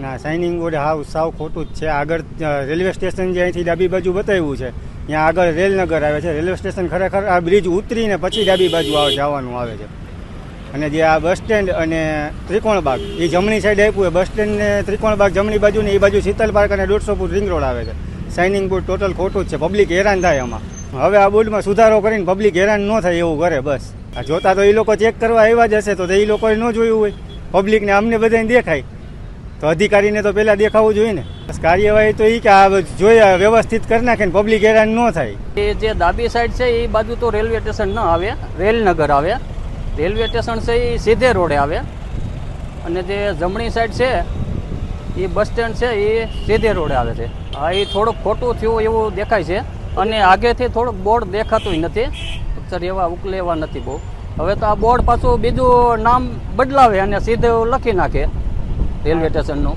ના, signing board સાવ ખોટું જ છે. આગળ રેલવે સ્ટેશન જે અહીંથી ડાબી બાજુ બતાવ્યું છે ત્યાં આગળ રેલનગર આવે છે. રેલવે સ્ટેશન ખરેખર આ બ્રિજ ઉતરીને પછી ડાબી બાજુ જવાનું આવે છે. અને જે આ બસ સ્ટેન્ડ અને ત્રિકોણબાગ એ જમણી સાઈડ આપ્યું હોય. બસ સ્ટેન્ડ ને ત્રિકોણબાગ જમણી બાજુ ને એ બાજુ શીતલ પાર્ક અને 150 ફૂટ રિંગ રોડ આવે છે. સાઇનિંગ બોર્ડ ટોટલ ખોટું જ છે. પબ્લિક હેરાન થાય આમાં. હવે આ બોર્ડમાં સુધારો કરીને પબ્લિક હેરાન ન થાય એવું કરે બસ. આ જોતા તો એ લોકો ચેક કરવા આવ્યા જ હશે તો એ લોકોએ ન જોયું હોય. પબ્લિકને અમને બધાને દેખાય તો અધિકારીને તો પહેલાં દેખાવું જોઈએ ને. બસ કાર્યવાહી તો એ કે આ જોઈએ વ્યવસ્થિત કરી નાખે ને પબ્લિક હેરાન ન થાય. એ જે ડાબી સાઈડ છે એ બાજુ તો રેલવે સ્ટેશન ન આવે, રેલનગર આવે. રેલવે સ્ટેશન છે એ સીધે રોડે આવે અને જે જમણી સાઈડ છે એ બસ સ્ટેન્ડ છે એ સીધે રોડે આવે છે. હા, એ થોડુંક ખોટું થયું એવું દેખાય છે અને આગેથી થોડુંક બોર્ડ દેખાતું નથી. અક્ષર એવા ઉકલેવા નથી બહુ. હવે તો આ બોર્ડ પાછું બીજું નામ બદલાવે અને સીધું લખી નાખે રેલવે સ્ટેશનનું.